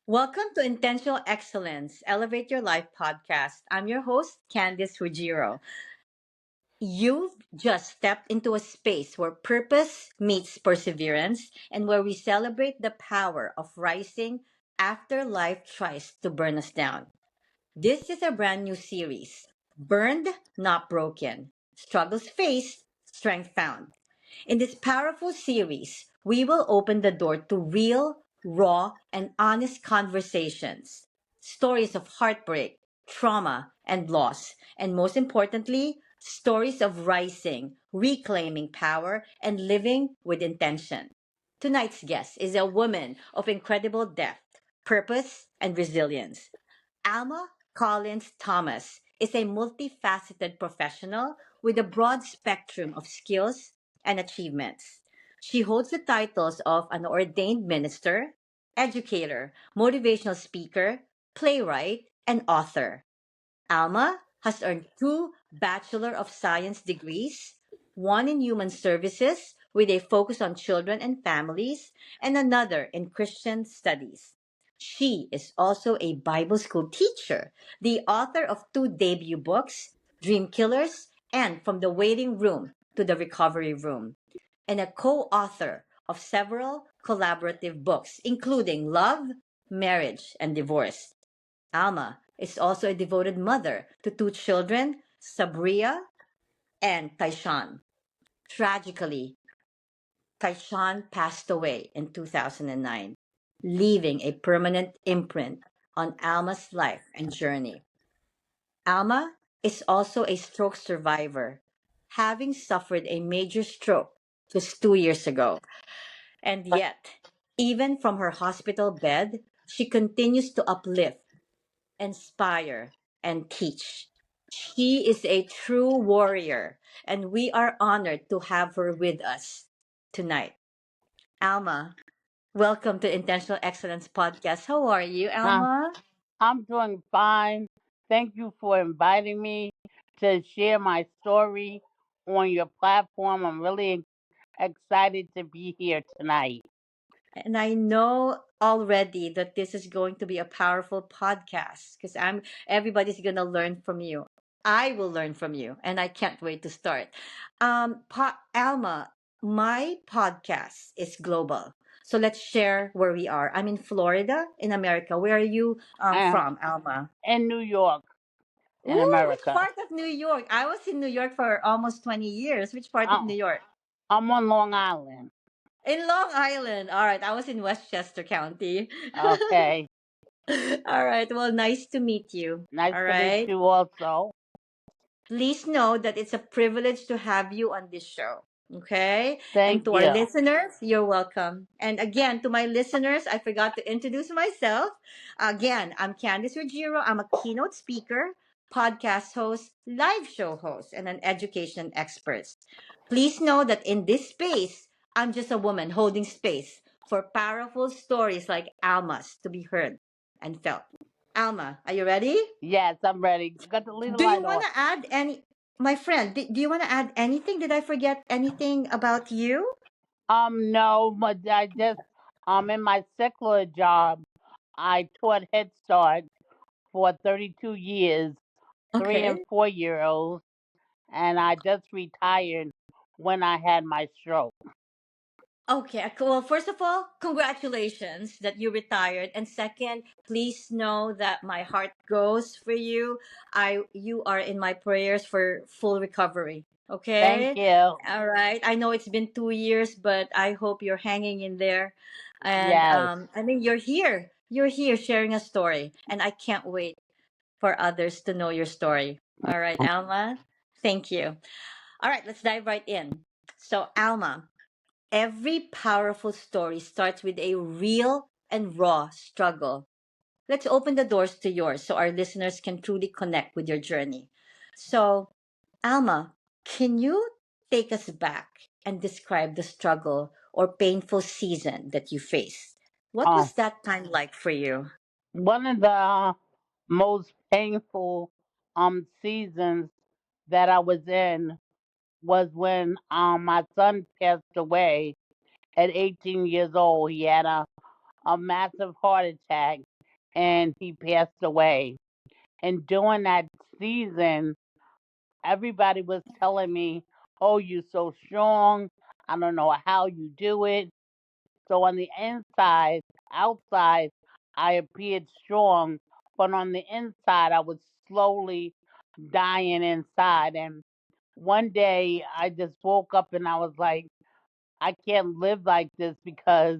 Welcome to Intentional Excellence, Elevate Your Life podcast. I'm your host, Candice Ruggiero. You've just stepped into a space where purpose meets perseverance and where we celebrate the power of rising after life tries to burn us down. This is a brand new series, Burned, Not Broken. Struggles faced, strength found. In this powerful series, we will open the door to real, raw, and honest conversations, stories of heartbreak, trauma, and loss, and most importantly, stories of rising, reclaiming power, and living with intention. Tonight's guest is a woman of incredible depth, purpose, and resilience. Alma Collins Thomas is a multifaceted professional with a broad spectrum of skills and achievements. She holds the titles of an ordained minister, educator, motivational speaker, playwright, and author. Alma has earned two Bachelor of Science degrees, one in human services with a focus on children and families, and another in Christian studies. She is also a Bible school teacher, the author of two debut books, Dream Killers and From the Waiting Room to the Recovery Room, and a co author of several collaborative books, including Love, Marriage, and Divorce. Alma is also a devoted mother to two children, Sabria and Tysean. Tragically, Tysean passed away in 2009, leaving a permanent imprint on Alma's life and journey. Alma is also a stroke survivor, having suffered a major stroke just 2 years ago. And yet, even from her hospital bed, she continues to uplift, inspire, and teach. She is a true warrior, and we are honored to have her with us tonight. Alma, welcome to Intentional Excellence Podcast. How are you, Uh, Alma? I'm doing fine. Thank you for inviting me to share my story on your platform. I'm really excited to be here tonight. And I know already that this is going to be a powerful podcast because I'm everybody's gonna learn from you. I will learn from you, and I can't wait to start. Alma, my podcast is global, so let's share where we are. I'm in Florida, in America. Where are you Uh, from, Alma? in New York, in Ooh, which America. part of New York? I was in New York for almost 20 years. Which part of Uh, New York? I'm on Long Island. In Long Island. All right, I was in Westchester County. Okay. All right. Well, nice to meet you. Nice All to meet right. you also. Please know that it's a privilege to have you on this show. Okay. And Thank to our you. listeners, you're welcome. And again, to my listeners, I forgot to introduce myself. Again, I'm Candice Ruggiero. I'm a keynote speaker, podcast host, live show host, and an education expert. Please know that in this space, I'm just a woman holding space for powerful stories like Alma's to be heard and felt. Alma, are you ready? Yes, I'm ready. Got to leave the Do you light want on. to add any, my friend, do you want to add anything? Did I forget anything about you? No, but I just in my secular job, I taught Head Start for 32 years, 3 and Okay. 4 year olds, and I just retired when I had my stroke. Okay. Well, first of all, congratulations that you retired. And second, please know that my heart goes for you. You are in my prayers for full recovery. Thank Okay. you. All right. I know it's been 2 years, but I hope you're hanging in there. And Yes. I mean, you're here. You're here sharing a story, and I can't wait for others to know your story. All right, Alma. Thank you. All right, let's dive right in. So, Alma, every powerful story starts with a real and raw struggle. Let's open the doors to yours so our listeners can truly connect with your journey. So, Alma, can you take us back and describe the struggle or painful season that you faced? What Um, was that time like for you? One of the most painful seasons that I was in was when my son passed away at 18 years old. He had a massive heart attack, and he passed away. And during that season, everybody was telling me, "Oh, you're so strong. I don't know how you do it." So on the inside, outside, I appeared strong, but on the inside, I was slowly dying inside. And one day, I just woke up and I was like, I can't live like this because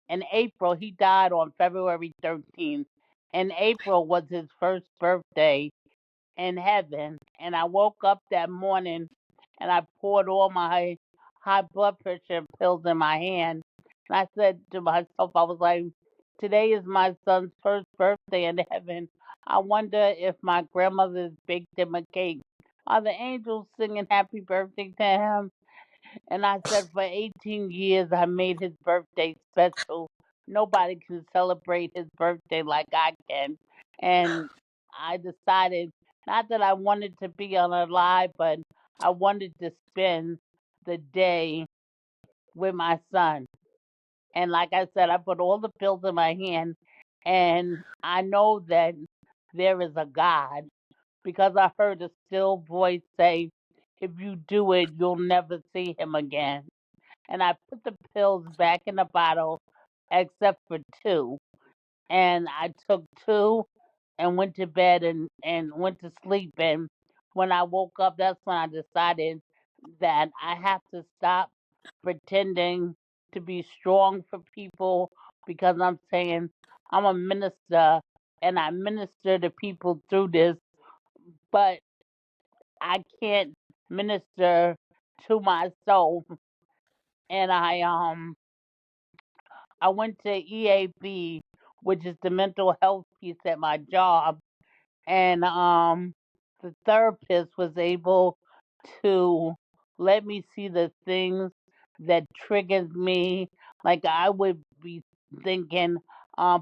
in April, he died on February 13th. And April was his first birthday in heaven. And I woke up that morning and I poured all my high blood pressure pills in my hand. And I said to myself, I was like, today is my son's first birthday in heaven. I wonder if my grandmother's baked him a cake. Are the angels singing happy birthday to him? And I said, for 18 years, I made his birthday special. Nobody can celebrate his birthday like I can. And I decided not that I wanted to be alive, but I wanted to spend the day with my son. And like I said, I put all the pills in my hand, and I know that there is a God because I heard a still voice say, if you do it, you'll never see him again. And I put the pills back in the bottle except for two. And I took two and went to bed and went to sleep. And when I woke up, that's when I decided that I have to stop pretending to be strong for people because I'm saying I'm a minister and I minister to people through this, but I can't minister to my soul. And I went to EAB, which is the mental health piece at my job, and the therapist was able to let me see the things that triggered me. Like I would be thinking,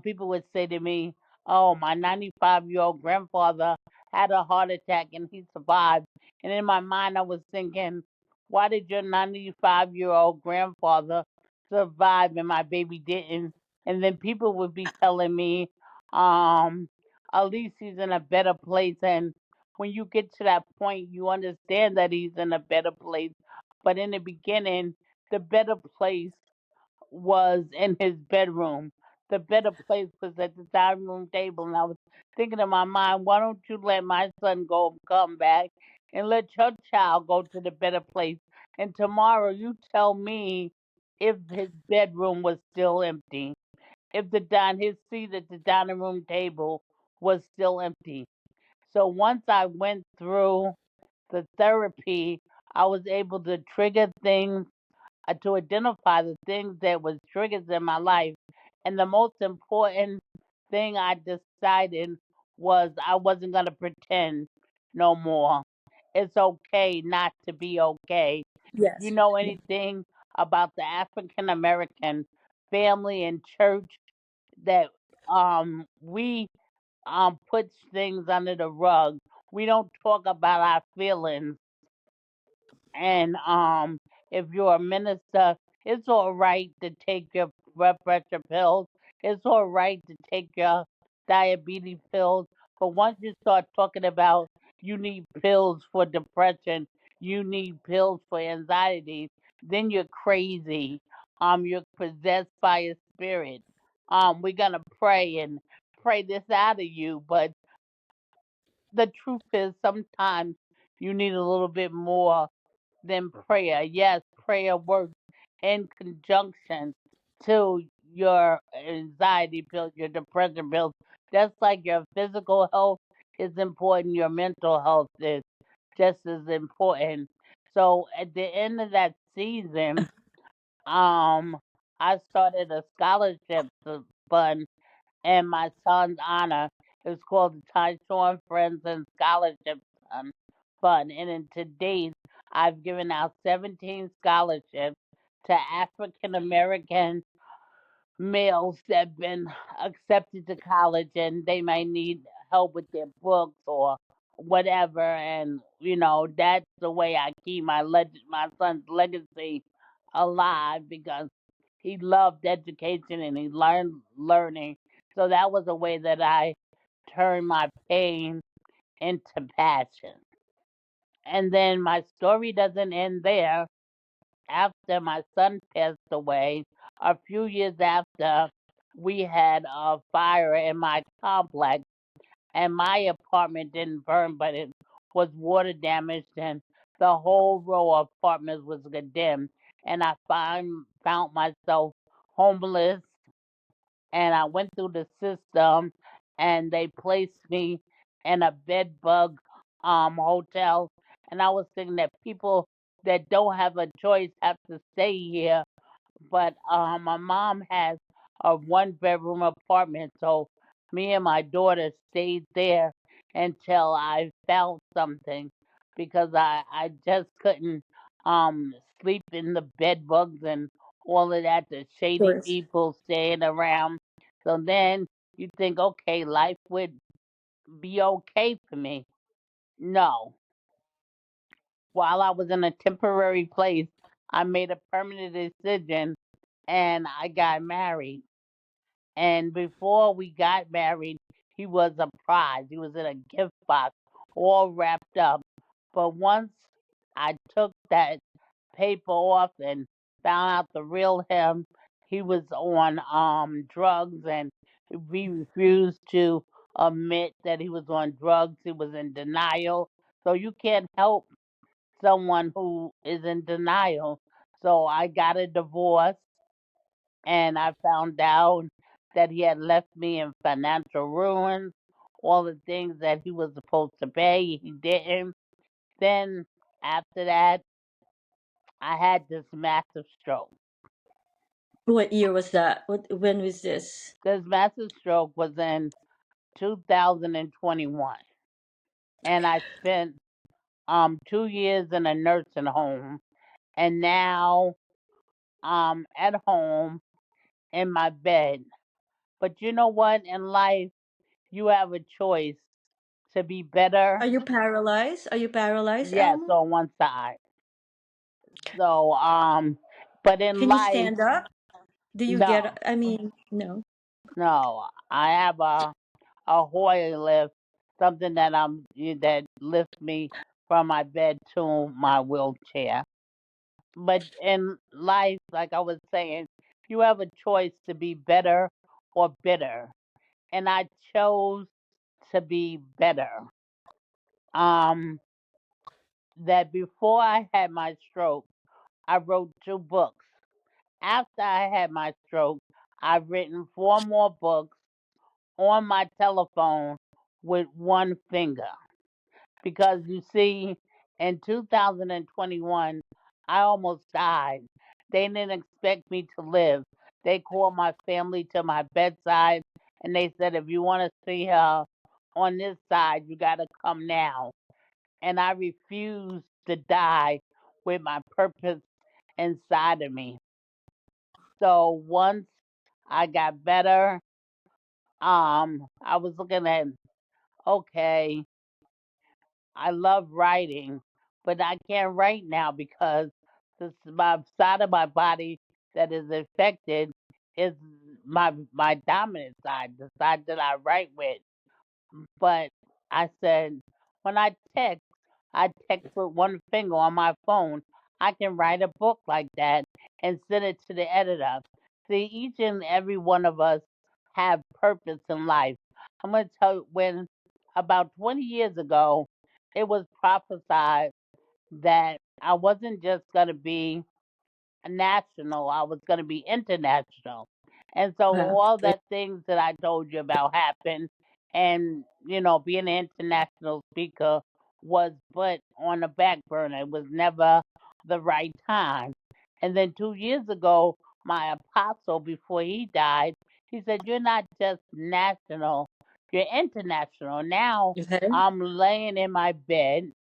people would say to me, "Oh, my 95-year-old grandfather had a heart attack and he survived." And in my mind, I was thinking, "Why did your 95-year-old grandfather survive and my baby didn't?" And then people would be telling me, um, at least he's in a better place. And when you get to that point, you understand that he's in a better place. But in the beginning, the better place was in his bedroom. The better place was at the dining room table. And I was thinking in my mind, why don't you let my son go and come back and let your child go to the better place? And tomorrow you tell me if his bedroom was still empty, if his seat at the dining room table was still empty. So once I went through the therapy, I was able to trigger things, to identify the things that was triggers in my life. And the most important thing I decided was I wasn't going to pretend no more. It's okay not to be okay. You Yes. know Yeah. anything about the African American family and church that we puts things under the rug. We don't talk about our feelings. And if you're a minister, it's all right to take your blood pressure pills. It's all right to take your diabetes pills. But once you start talking about you need pills for depression, you need pills for anxiety, then you're crazy. You're possessed by a spirit. We're gonna pray and pray this out of you, but the truth is sometimes you need a little bit more than prayer. Yes, prayer works in conjunction to your anxiety pills, your depression pills. Just like your physical health is important, your mental health is just as important. So at the end of that season, um, I started a scholarship fund in my son's honor. It's called the Tysean Friends and Scholarship Fund. And to date, I've given out 17 scholarships to African American males that have been accepted to college and they might need help with their books or whatever. And, that's the way I keep my son's legacy alive because he loved education and he learned learning. So that was a way that I turned my pain into passion. And then my story doesn't end there. After my son passed away, a few years after, we had a fire in my complex, and my apartment didn't burn, but it was water damaged, and the whole row of apartments was condemned. And I found myself homeless, and I went through the system, and they placed me in a bed bug hotel. And I was thinking that people that don't have a choice have to stay here, but my mom has a 1 bedroom apartment, so me and my daughter stayed there until I found something, because I just couldn't um sleep in the bed bugs and all of that, the Of shady course. people staying around. So then you think, okay, life would be okay for me. No. While I was in a temporary place, I made a permanent decision and I got married. And before we got married, he was a prize. He was in a gift box, all wrapped up. But once I took that paper off and found out the real him, he was on drugs, and he refused to admit that he was on drugs. He was in denial. So you can't help someone who is in denial. So I got a divorce, and I found out that he had left me in financial ruins. All the things that he was supposed to pay, he didn't. Then after that, I had this massive stroke. What year was that? When was this? This massive stroke was in 2021, and I spent 2 years in a nursing home, and now at home in my bed. But you know what? In life, you have a choice to be better. Are you paralyzed? Are you paralyzed, Yes, Alma? on one side. So, but in Can you life, stand up? Do you no, get? I mean, no. no. I have a Hoyer lift, something that lifts me from my bed to my wheelchair. But in life, like I was saying, you have a choice to be better or bitter, and I chose to be better. Um, that before I had my stroke, I wrote 2 books. After I had my stroke, I've written 4 more books on my telephone with one finger. Because you see, in 2021, I almost died. They didn't expect me to live. They called my family to my bedside, and they said, if you want to see her on this side, you got to come now. And I refused to die with my purpose inside of me. So once I got better, I was looking at, okay, I love writing, but I can't write now because my side of my body that is affected is my dominant side, the side that I write with. But I said, when I text with one finger on my phone. I can write a book like that and send it to the editor. See, each and every one of us have purpose in life. I'm going to tell you, when about 20 years ago, it was prophesied that I wasn't just going to be national, I was going to be international. And so Wow. all that things that I told you about happened, and being an international speaker was but on the back burner. It was never the right time. And then 2 years ago, my apostle, before he died, he said, "You're not just national, you're international." Now Okay. I'm laying in my bed,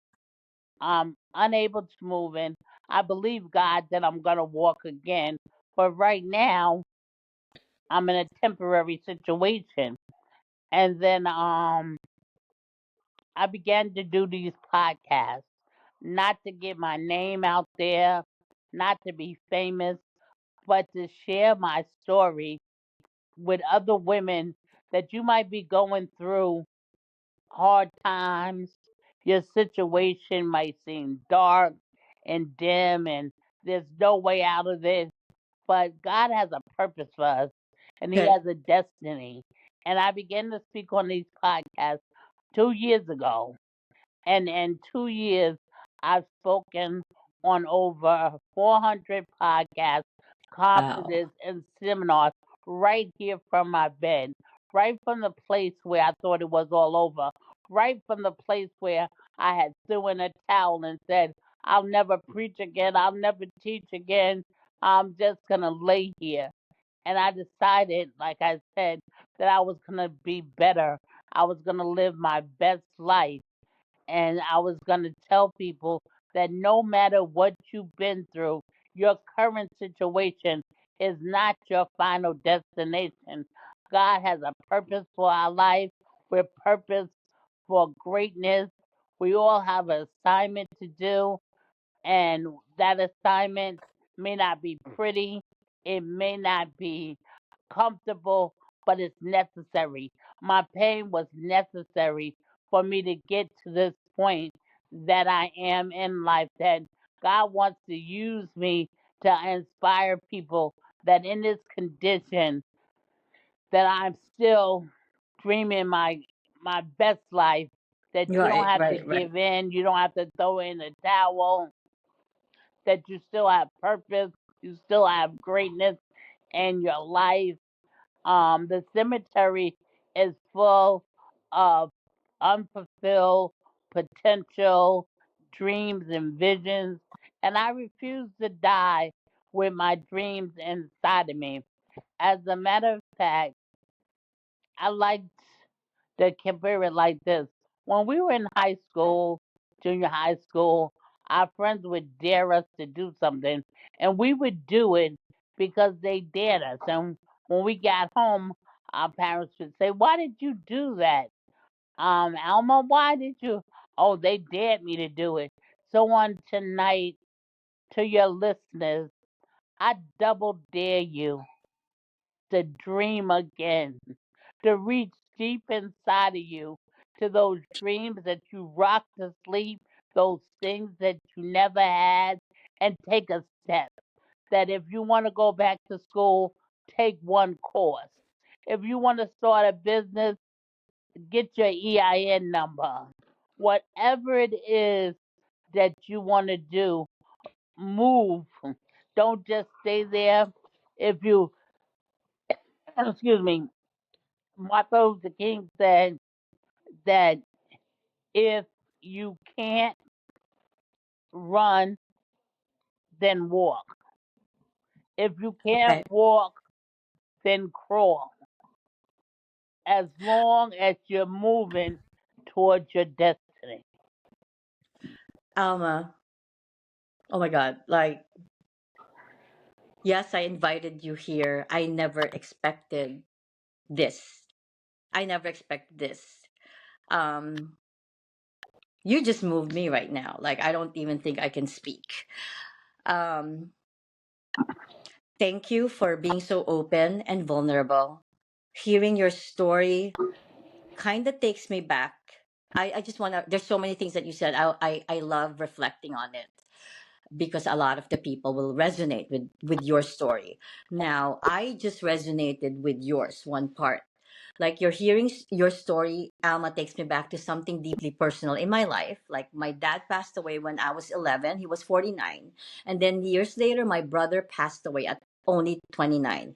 I'm unable to move, and I believe God that I'm gonna walk again. But right now, I'm in a temporary situation. And then I began to do these podcasts, not to get my name out there, not to be famous, but to share my story with other women that you might be going through hard times. Your situation might seem dark and dim, and there's no way out of it. But God has a purpose for us, and He Right. has a destiny. And I began to speak on these podcasts 2 years ago. And in 2 years, I've spoken on over 400 podcasts, Wow. conferences, and seminars right here from my bed, right from the place where I thought it was all over, right from the place where I had threw in a towel and said, I'll never preach again, I'll never teach again, I'm just going to lay here. And I decided, like I said, that I was going to be better. I was going to live my best life, and I was going to tell people that no matter what you've been through, your current situation is not your final destination. God has a purpose for our life. We're purpose for greatness. We all have an assignment to do, and that assignment may not be pretty, it may not be comfortable, but it's necessary. My pain was necessary for me to get to this point that I am in life, that God wants to use me to inspire people that in this condition that I'm still dreaming my best life, that you don't Right, have to right, right. give in, you don't have to throw in the towel, that you still have purpose, you still have greatness in your life. The cemetery is full of unfulfilled potential, dreams, and visions, and I refuse to die with my dreams inside of me. As a matter of fact, I like to compare it like this. When we were in high school, junior high school, our friends would dare us to do something, and we would do it because they dared us. And when we got home, our parents would say, "Why did you do that? Alma, why did you?" "Oh, they dared me to do it." So on tonight, to your listeners, I double dare you to dream again, to reach deep inside of you to those dreams that you rocked to sleep, those things that you never had, and take a step. That if you want to go back to school, take one course. If you want to start a business, get your EIN number. Whatever it is that you want to do, move. Don't just stay there. If you, excuse me, Martin Luther King said that if you can't run, then walk. If you can't Right. walk, then crawl. As long as you're moving towards your destiny. Alma, oh my God. Like, yes, I invited you here. I never expected this. I never expected this. Um, you just moved me right now. Like, I don't even think I can speak. Um, thank you for being so open and vulnerable. Hearing your story kind of takes me back. I just want to, there's so many things that you said. I love reflecting on it because a lot of the people will resonate with your story. Now, I just resonated with yours, one part. Like you're hearing your story, Alma takes me back to something deeply personal in my life. Like my dad passed away when I was 11, he was 49. And then years later, my brother passed away at only 29.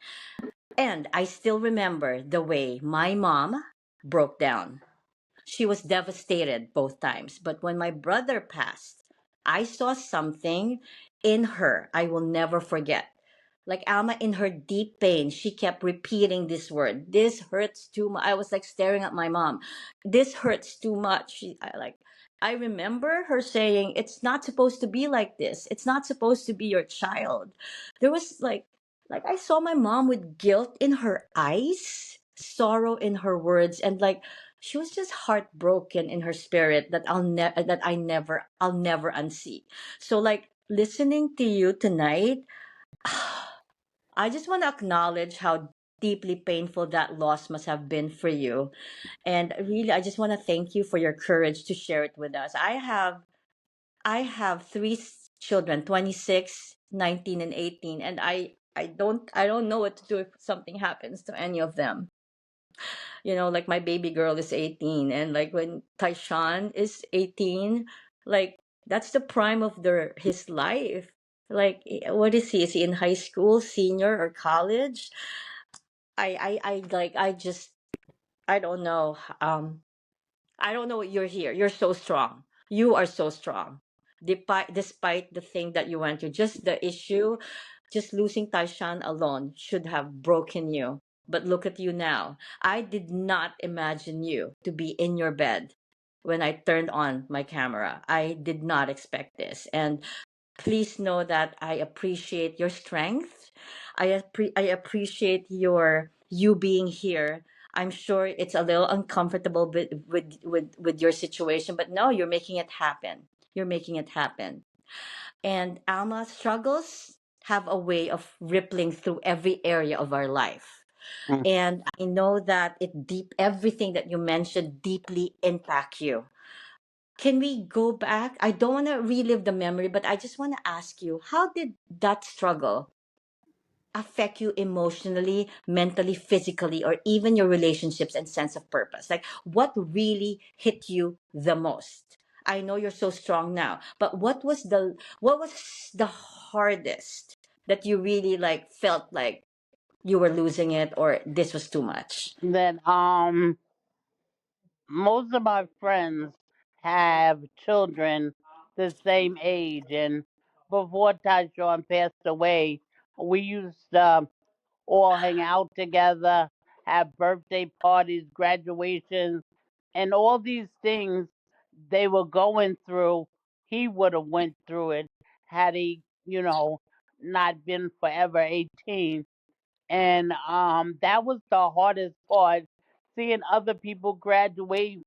And I still remember the way my mom broke down. She was devastated both times. But when my brother passed, I saw something in her I will never forget. Like Alma, in her deep pain, she kept repeating this word. This hurts too much. I was like staring at my mom. This hurts too much. I remember her saying, "It's not supposed to be like this. It's not supposed to be your child." There was like I saw my mom with guilt in her eyes, sorrow in her words, and like she was just heartbroken in her spirit that I'll never unsee. So like listening to you tonight, I just want to acknowledge how deeply painful that loss must have been for you. And really, I just want to thank you for your courage to share it with us. I have three children, 26, 19, and 18, and I don't know what to do if something happens to any of them. Like my baby girl is 18, and like when Tysean is 18, like that's the prime of his life. Like what is he? Is he in high school, senior, or college? I don't know. I don't know. You're here. You're so strong. You are so strong. Despite the thing that you went through, just the issue, just losing Taishan alone should have broken you. But look at you now. I did not imagine you to be in your bed when I turned on my camera. I did not expect this. And please know that I appreciate your strength. I appreciate you being here. I'm sure it's a little uncomfortable with your situation, but no, you're making it happen. You're making it happen. And Alma, struggles have a way of rippling through every area of our life. Mm. And I know that everything that you mentioned deeply impact you. Can we go back? I don't want to relive the memory, but I just want to ask you, how did that struggle affect you emotionally, mentally, physically, or even your relationships and sense of purpose? Like, what really hit you the most? I know you're so strong now, but what was the hardest that you really like felt like you were losing it or this was too much? That most of my friends have children the same age, and before Tysean passed away, we used to all hang out together, have birthday parties, graduations, and all these things they were going through. He would have went through it had he, not been forever 18. And that was the hardest part, seeing other people graduate,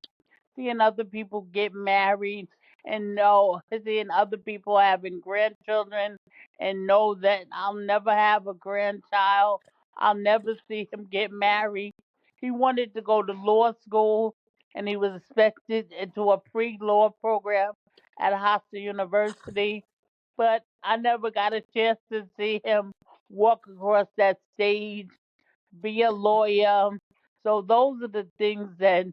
seeing other people get married, and seeing other people having grandchildren, and know that I'll never have a grandchild. I'll never see him get married. He wanted to go to law school, and he was accepted into a pre-law program at Hofstra University, but I never got a chance to see him walk across that stage, be a lawyer. So those are the things that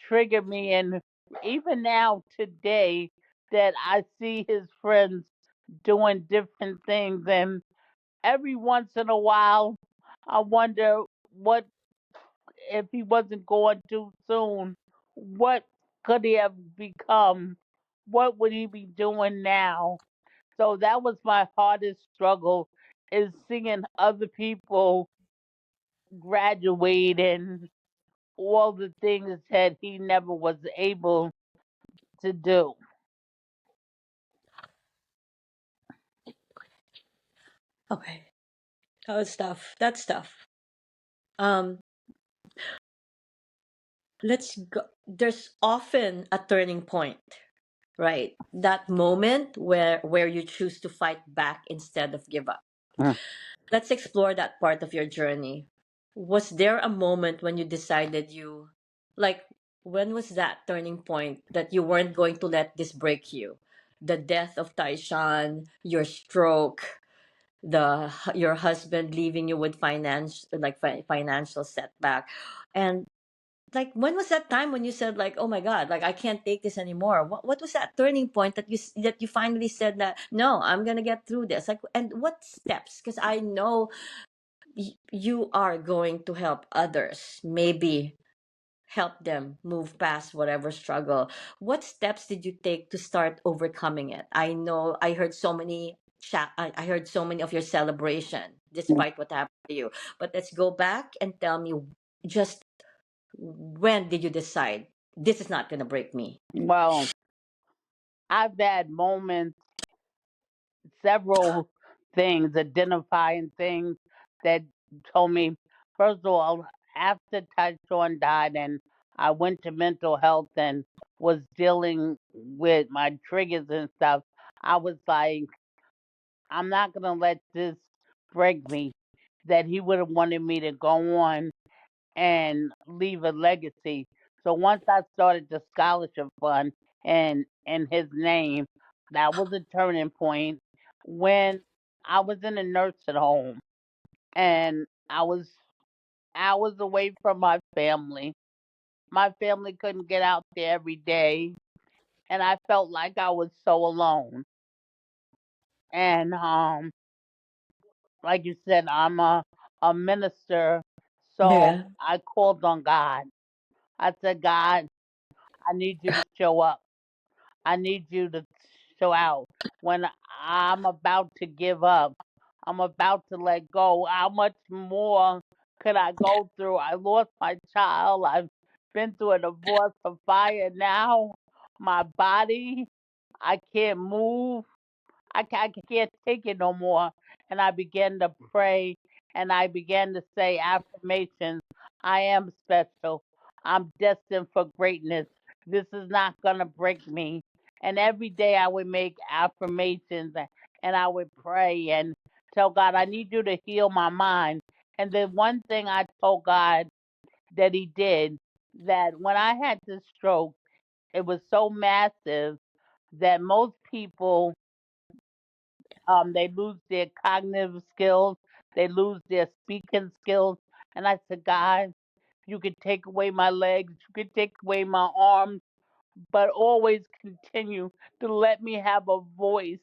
trigger me. And even now, today, that I see his friends doing different things. And every once in a while, I wonder what if he wasn't going too soon, what could he have become? What would he be doing now? So that was my hardest struggle, is seeing other people graduate and all the things that he never was able to do. Okay. That's tough. That's tough. Um, let's go. There's often a turning point, right? That moment where you choose to fight back instead of give up. Mm. Let's explore that part of your journey. Was there a moment when you decided like, when was that turning point that you weren't going to let this break you? The death of Taishan, your stroke, your husband leaving you with financial setback, and like when was that time when you said like, oh my god, like I can't take this anymore? What was that turning point that you finally said that no, I'm gonna get through this? Like, and what steps? Because I know you are going to help others, maybe help them move past whatever struggle. What steps did you take to start overcoming it? I know I heard so many I heard so many of your celebration despite what happened to you, but let's go back and tell me, just when did you decide this is not going to break me? Well, I've had moments, several things, identifying things that told me, first of all, after Tyson died and I went to mental health and was dealing with my triggers and stuff, I was like, I'm not going to let this break me. that he would have wanted me to go on and leave a legacy. So once I started the scholarship fund and in his name, that was a turning point when I was in a nursing home and I was hours away from my family. My family couldn't get out there every day and I felt like I was so alone. And like you said, I'm a minister, so Yeah. I called on God. I said, God, I need you to show up. I need you to show out when I'm about to give up. I'm about to let go. How much more could I go through? I lost my child. I've been through a divorce, a fire. Now my body, I can't move. I can't take it no more. And I began to pray and I began to say affirmations. I am special. I'm destined for greatness. This is not going to break me. And every day I would make affirmations and I would pray and tell God, I need you to heal my mind. And the one thing I told God that He did, that when I had this stroke, it was so massive that most people they lose their cognitive skills, they lose their speaking skills. And I said, God, you could take away my legs, you could take away my arms, but always continue to let me have a voice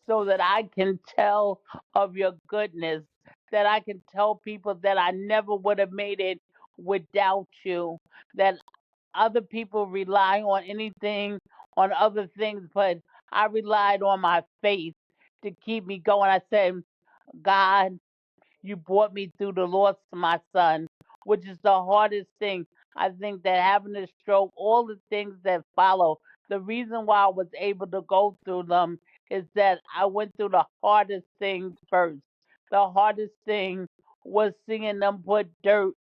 so that I can tell of your goodness, that I can tell people that I never would have made it without you, that other people rely on anything, on other things, but I relied on my faith to keep me going. I said, God, you brought me through the loss of my son, which is the hardest thing. I think that having a stroke, all the things that follow, the reason why I was able to go through them is that I went through the hardest thing first. The hardest thing was seeing them put dirt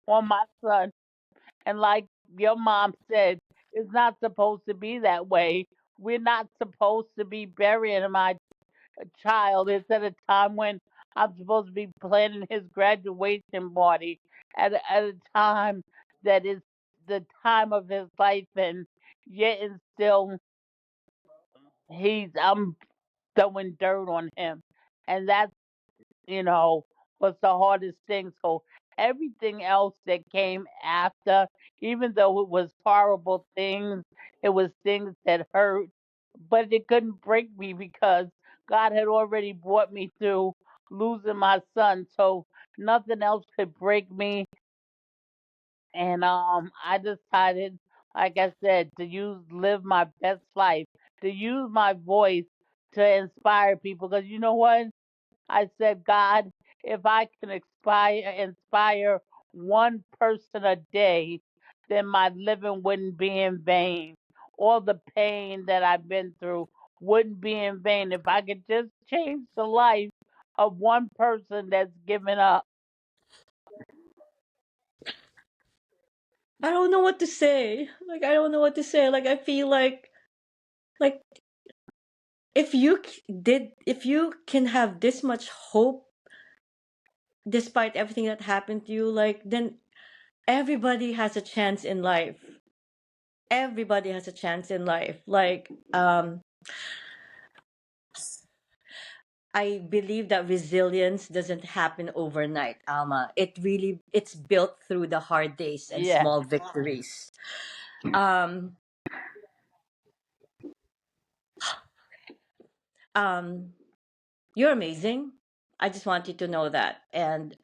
on my son. And like your mom said, it's not supposed to be that way. We're not supposed to be burying my child. It's at a time when I'm supposed to be planning his graduation party at a time that is the time of his life, and yet and still I'm throwing dirt on him, and that's was the hardest thing. So everything else that came after, even though it was horrible things, it was things that hurt, but it couldn't break me because God had already brought me through losing my son. So nothing else could break me. And I decided, like I said, to live my best life, to use my voice to inspire people. Because you know what? I said, God, if I can inspire one person a day, then my living wouldn't be in vain. All the pain that I've been through wouldn't be in vain if I could just change the life of one person that's given up. I don't know what to say. Like I don't know what to say. Like I feel like if you can have this much hope despite everything that happened to you, like then everybody has a chance in life. Everybody has a chance in life. Like I believe that resilience doesn't happen overnight, Alma. It's built through the hard days and Yeah. small victories. Um um You're amazing. I just want you to know that. And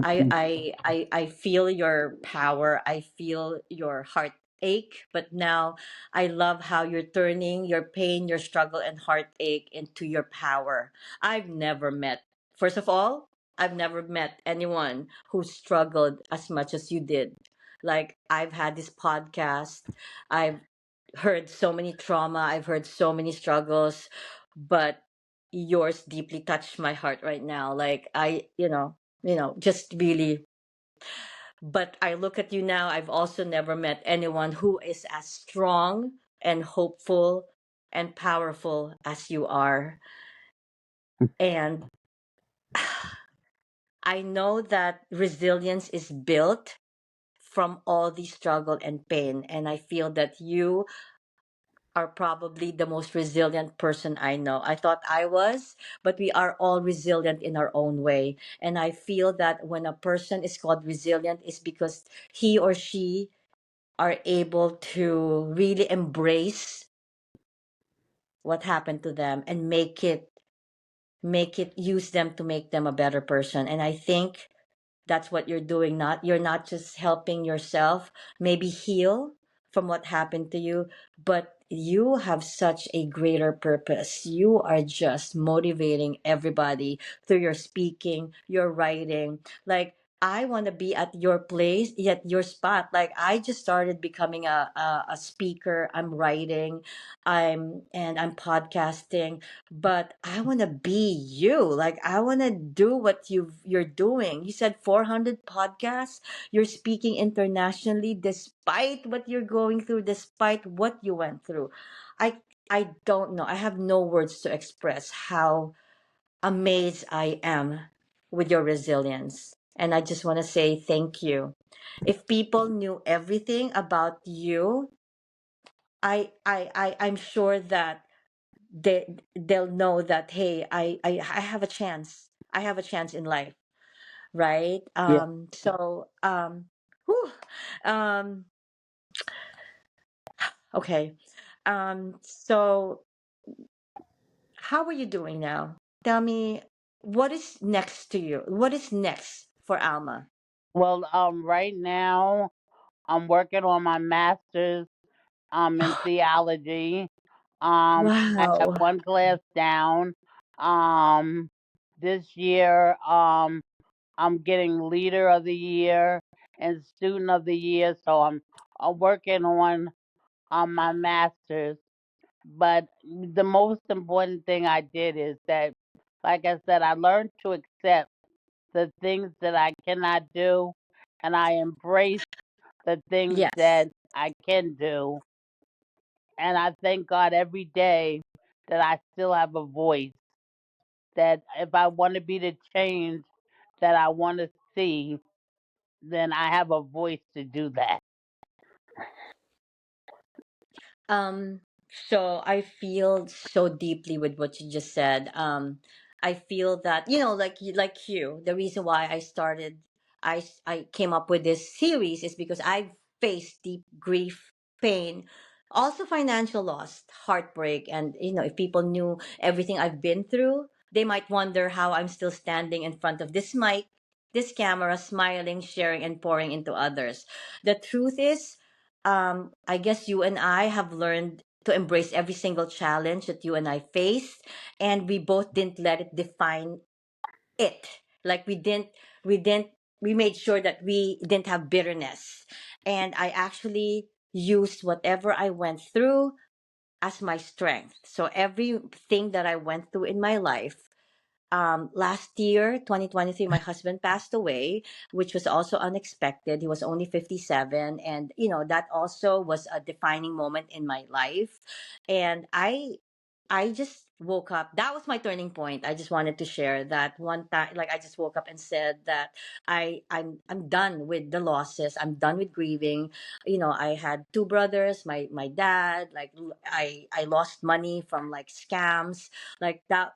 I feel your power. I feel your heartache. But now I love how you're turning your pain, your struggle, and heartache into your power. I've never met, first of all, I've never met anyone who struggled as much as you did. Like I've had this podcast. I've heard so many trauma. I've heard so many struggles, but yours deeply touched my heart right now. Like just really. But I look at you now. I've also never met anyone who is as strong and hopeful and powerful as you are. And I know that resilience is built from all the struggle and pain. And I feel that you are probably the most resilient person I know. I thought I was, but we are all resilient in our own way. And I feel that when a person is called resilient is because he or she are able to really embrace what happened to them and make it use them to make them a better person. And I think that's what you're doing. Not You're not just helping yourself maybe heal from what happened to you, but you have such a greater purpose. You are just motivating everybody through your speaking, your writing. Like, I want to be at your place, at your spot. Like, I just started becoming a speaker. I'm writing, I'm podcasting, but I want to be you. Like, I want to do what you're doing. You said 400 podcasts. You're speaking internationally despite what you're going through, despite what you went through. I I don't know. I have no words to express how amazed I am with your resilience. And I just want to say thank you. If people knew everything about you, I'm sure that they'll know that, hey, I have a chance. I have a chance in life, right? Yeah. Whew, um okay. So how are you doing now? Tell me, what is next to you? What is next for Alma? Well, right now I'm working on my master's in theology. I have Wow. one class down. Um, this year, I'm getting leader of the year and student of the year, so I'm working on my master's. But the most important thing I did is that, like I said, I learned to accept the things that I cannot do, and I embrace the things Yes. that I can do. And I thank God every day that I still have a voice. That if I want to be the change that I want to see, then I have a voice to do that. Um, so I feel so deeply with what you just said. I feel that, like you, the reason why I came up with this series is because I've faced deep grief, pain, also financial loss, heartbreak, and if people knew everything I've been through, they might wonder how I'm still standing in front of this mic, this camera, smiling, sharing, and pouring into others. The truth is, I guess you and I have learned to embrace every single challenge that you and I faced, and we both didn't let it define it. Like, we made sure that we didn't have bitterness, and I actually used whatever I went through as my strength. So everything that I went through in my life, last year 2023, my husband passed away, which was also unexpected. He was only 57, and that also was a defining moment in my life. And I just woke up. That was my turning point. I just wanted to share that one time. Like, I just woke up and said that I'm done with the losses. I'm done with grieving. I had two brothers. My dad. Like, I lost money from like scams. Like, that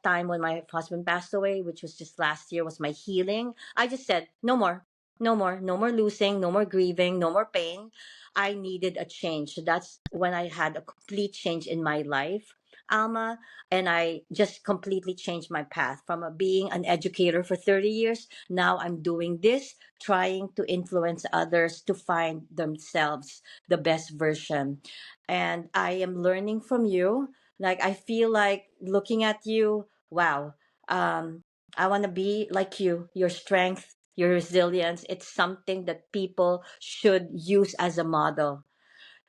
time when my husband passed away, which was just last year, was my healing. I just said no more. No more, no more losing, no more grieving, no more pain. I needed a change. So that's when I had a complete change in my life, Alma, and I just completely changed my path from being an educator for 30 years. Now I'm doing this, trying to influence others to find themselves the best version. And I am learning from you. Like, I feel like looking at you, wow. Um, I want to be like you, your strength, your resilience. It's something that people should use as a model.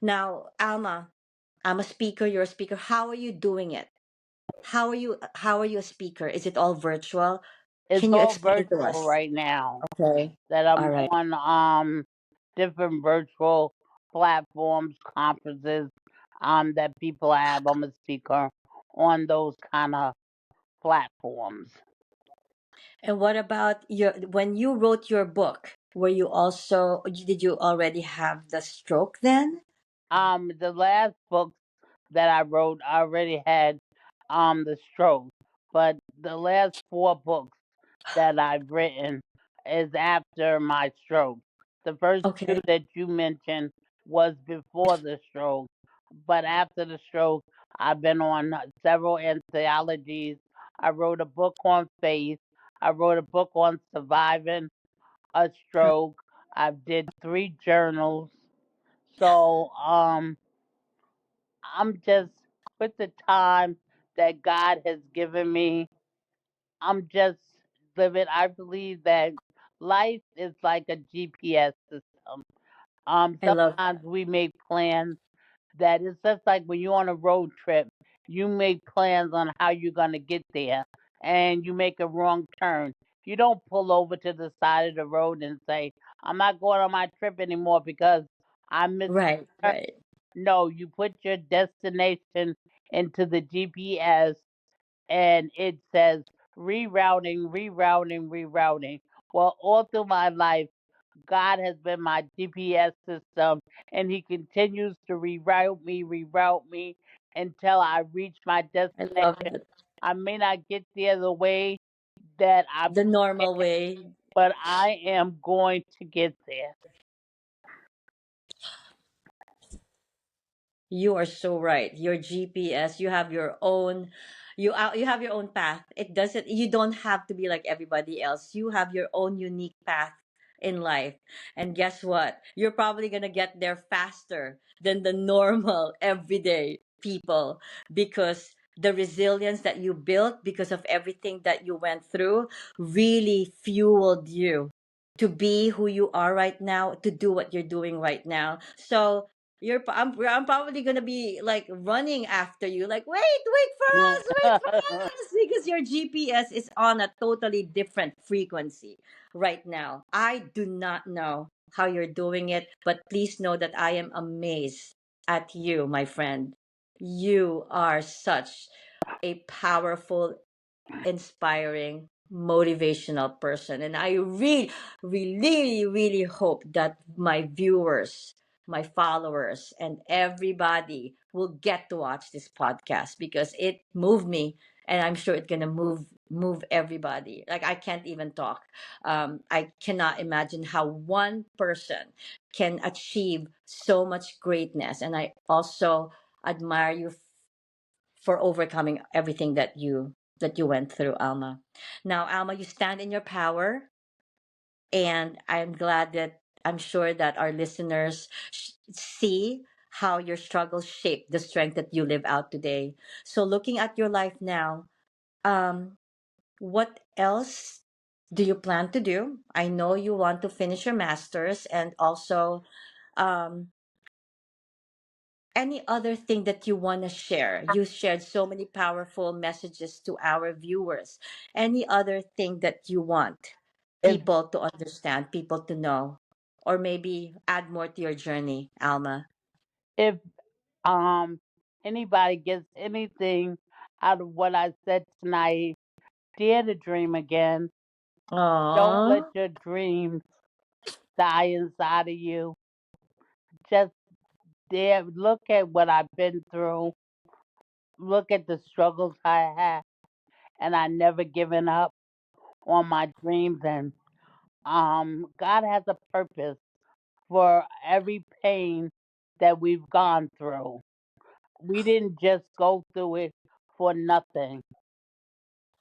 Now, Alma, I'm a speaker, you're a speaker. How are you doing it? How are you a speaker? Is it all virtual? It's Can you all explain to virtual us? right now. Okay. That All I'm right. on different virtual platforms, conferences that people have. I'm a speaker on those kind of platforms. And what about your when you wrote your book? Were you also did you already have the stroke then? The last book that I wrote, I already had the stroke, but the last four books that I've written is after my stroke. The first two Okay. that you mentioned was before the stroke, but after the stroke, I've been on several anthologies. I wrote a book on faith. I wrote a book on surviving a stroke. I did three journals. So I'm just with the time that God has given me. I'm just living. I believe that life is like a GPS system. I love Sometimes we make plans that it's just like when you're on a road trip, you make plans on how you're gonna get there, and you make a wrong turn. You don't pull over to the side of the road and say, "I'm not going on my trip anymore because I missed." right, right. No, you put your destination into the GPS and it says rerouting, rerouting, rerouting. Well, all through my life, God has been my GPS system and He continues to reroute me until I reach my I love destination. it. I may not get there the way that I The normal planned, way. but I am going to get there. You are so right. Your GPS, you have your own you have your own path. It doesn't you don't have to be like everybody else. You have your own unique path in life. And guess what? You're probably going to get there faster than the normal everyday people because the resilience that you built because of everything that you went through really fueled you to be who you are right now, to do what you're doing right now. So I'm probably gonna be like running after you, like wait for us, because your GPS is on a totally different frequency right now. I do not know how you're doing it, but please know that I am amazed at you, my friend. You are such a powerful, inspiring, motivational person. And I really hope that my viewers, my followers, and everybody will get to watch this podcast because it moved me. And I'm sure it's gonna move everybody. Like I can't even talk. I cannot imagine how one person can achieve so much greatness. And I also admire you for overcoming everything that you went through, Alma. Now, Alma, you stand in your power, and I'm sure that our listeners see how your struggles shape the strength that you live out today. So, looking at your life now, um, what else do you plan to do? I know you want to finish your masters and also um, any other thing that you want to share. You shared so many powerful messages to our viewers. Any other thing that you want if people to understand, people to know, or maybe add more to your journey, Alma? if anybody gets anything out of what I said tonight, dare to dream again. Don't let Aww. your dreams die inside of you. Just dare look at what I've been through. Look at the struggles I had, and I never given up on my dreams. And God has a purpose for every pain that we've gone through. We didn't just go through it for nothing.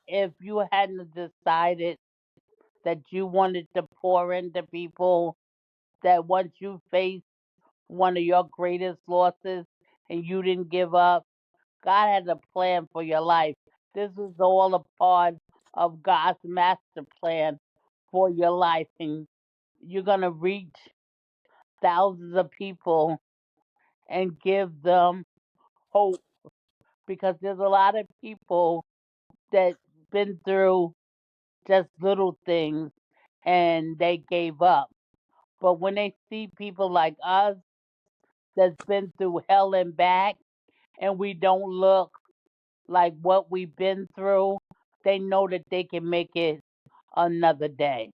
If you hadn't decided that you wanted to pour into people, that once you face one of your greatest losses and you didn't give up, God has a plan for your life. This is all a part of God's master plan for your life, and you're going to reach thousands of people and give them hope because there's a lot of people that been through just little things and they gave up. But when they see people like us that's been through hell and back and we don't look like what we've been through, they know that they can make it another day.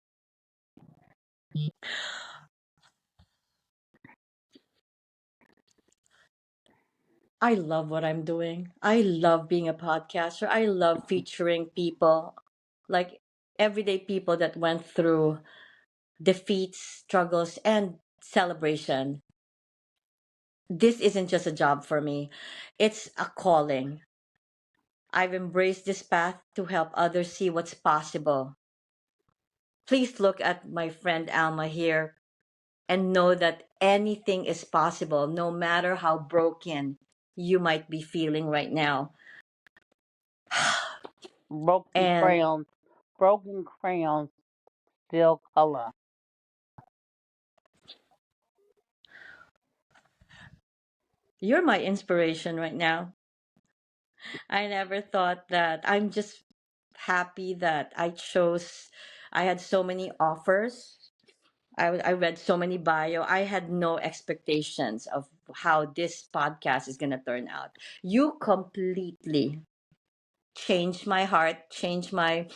I love what I'm doing. I love being a podcaster. I love featuring people, like everyday people that went through defeats, struggles, and celebration. This isn't just a job for me, it's a calling. I've embraced this path to help others see what's possible. Please look at my friend Alma here and know that anything is possible, no matter how broken you might be feeling right now. Broken And crayons, broken crayons, still color. you're my inspiration right now. I never thought that. I'm just happy that I had so many offers. I read so many bio. I had no expectations of how this podcast is going to turn out. You completely changed my heart, changed my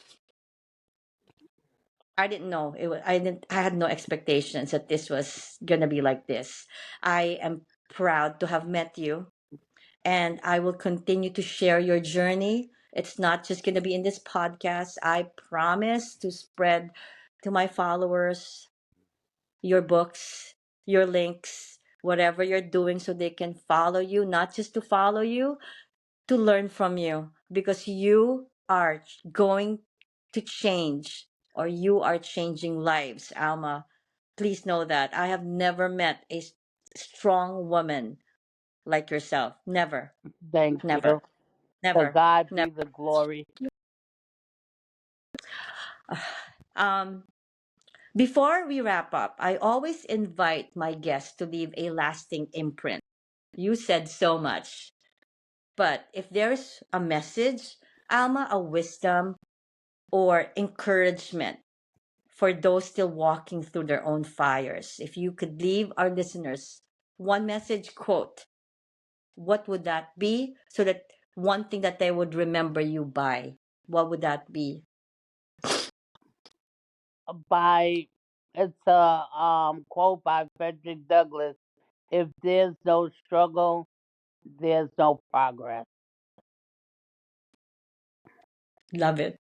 I didn't know. I had no expectations that this was going to be like this. I am proud to have met you, and I will continue to share your journey. It's not just going to be in this podcast. I promise to spread to my followers your books, your links, whatever you're doing so they can follow you, not just to follow you, to learn from you because you are going to change or you are changing lives, Alma. Please know that. I have never met a strong woman like yourself. Never, Thank never, you. To never, God never. be the glory. Um, Before we wrap up, I always invite my guests to leave a lasting imprint. You said so much. But if there's a message, Alma, a wisdom or encouragement for those still walking through their own fires, if you could leave our listeners one message quote, what would that be? So that one thing that they would remember you by, what would that be? By it's a quote by Frederick Douglass. If there's no struggle, there's no progress. Love it.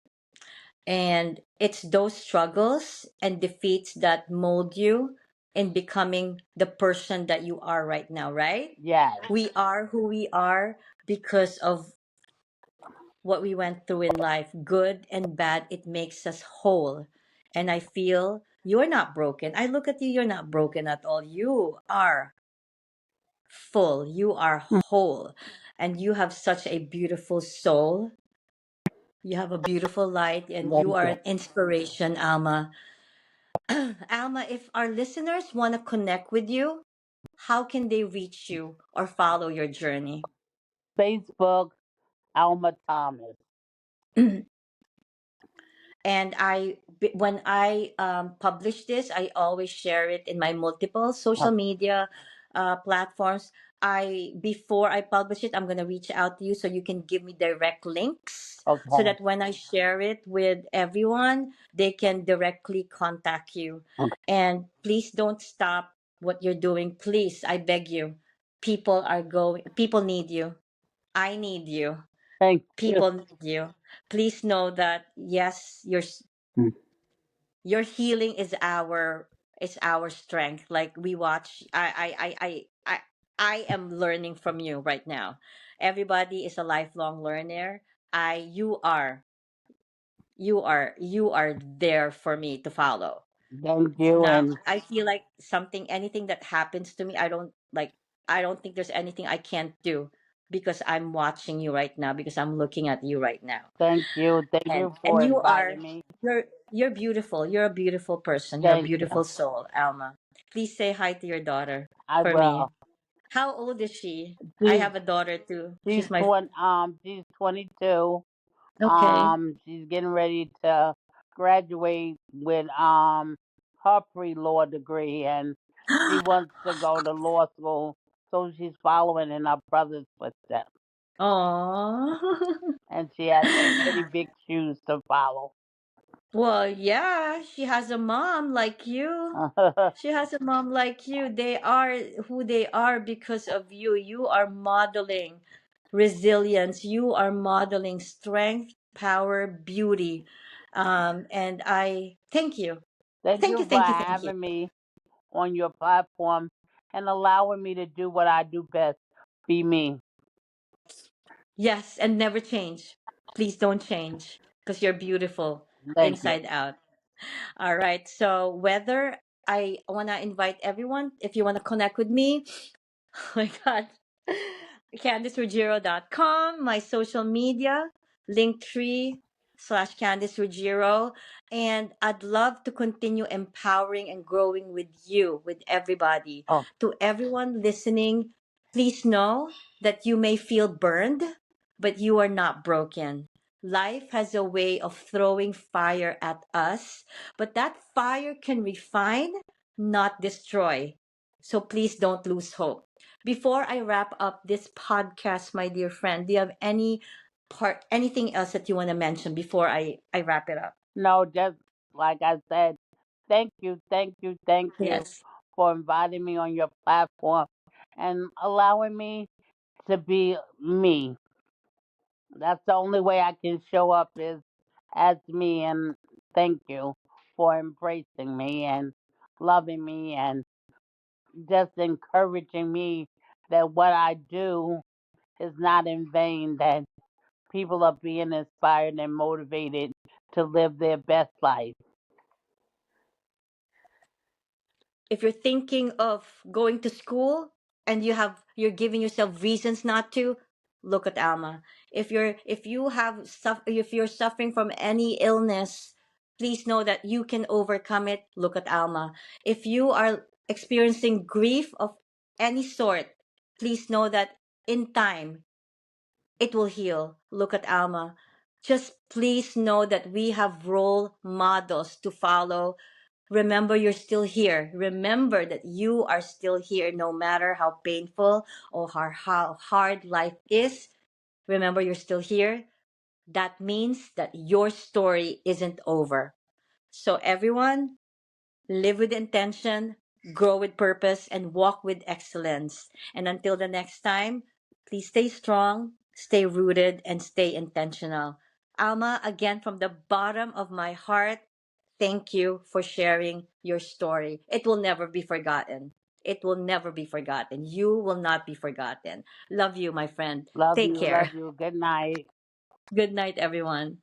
And it's those struggles and defeats that mold you in becoming the person that you are right now, right? Yes. We are who we are because of what we went through in life, good and bad. It makes us whole. And I feel you're not broken. I look at you, you're not broken at all. You are full, you are whole, and you have such a beautiful soul. You have a beautiful light, and you Thank are you. an inspiration, Alma. Alma, if our listeners want to connect with you, how can they reach you or follow your journey? Facebook, Alma Thomas. And when I publish this, I always share it in my multiple social media platforms. I Before I publish it, I'm going to reach out to you so you can give me direct links so Okay. that when I share it with everyone, they can directly contact you. Okay. And please don't stop what you're doing. Please, I beg you. People need you. I need you. Thank you. People need you. Please know that yes, your healing is our strength. Like we watch, I am learning from you right now. Everybody is a lifelong learner. I you are there for me to follow. Thank you. Now And I feel like anything that happens to me, I don't think there's anything I can't do because I'm watching you right now, because I'm looking at you right now. thank you. Thank you And for you are inviting me. you're beautiful. You're a beautiful person. You're a Thank you. beautiful soul, Alma. Please say hi to your daughter I for me. will. How old is she? I She's have a daughter too. she's She's my 22. okay. She's getting ready to graduate with her pre-law degree, and she wants to go to law school, so she's following in her brother's footsteps, Aww. and she has some pretty big shoes to follow. Well, yeah, she has a mom like you. She has a mom like you. They are who they are because of you. You are modeling resilience. You are modeling strength, power, beauty. And I thank you. Thank Thank you, you for thank you, thank you. having me on your platform and allowing me to do what I do best, be me. Yes, and never change. Please don't change because you're beautiful Thank you. inside out. All right. So whether I want to invite everyone, if you want to connect with me, oh my God. CandiceRuggiero.com, my social media, linktree/CandiceRuggiero. And I'd love to continue empowering and growing with you, with everybody. Oh, To everyone listening, please know that you may feel burned, but you are not broken. Life has a way of throwing fire at us, but that fire can refine, not destroy. So please don't lose hope. Before I wrap up this podcast, my dear friend, do you have anything else that you want to mention before I wrap it up? no, just like I said, thank you, thank you, thank you Yes. for inviting me on your platform and allowing me to be me. That's the only way I can show up is as me. And thank you for embracing me and loving me and just encouraging me that what I do is not in vain, that people are being inspired and motivated to live their best life. If you're thinking of going to school and you're giving yourself reasons not to, look at Alma. If you're suffering from any illness, please know that you can overcome it. Look at Alma. If you are experiencing grief of any sort, please know that in time it will heal. Look at Alma. Just please know that we have role models to follow. Remember, you're still here. Remember that you are still here no matter how painful or how hard life is. Remember, you're still here. That means that your story isn't over. So, everyone, live with intention, grow with purpose, and walk with excellence. And until the next time, please stay strong, stay rooted, and stay intentional. Alma, again, from the bottom of my heart, thank you for sharing your story. It will never be forgotten. It will never be forgotten. You will not be forgotten. Love you, my friend. Love Take you, care. love you. Good night. Good night, everyone.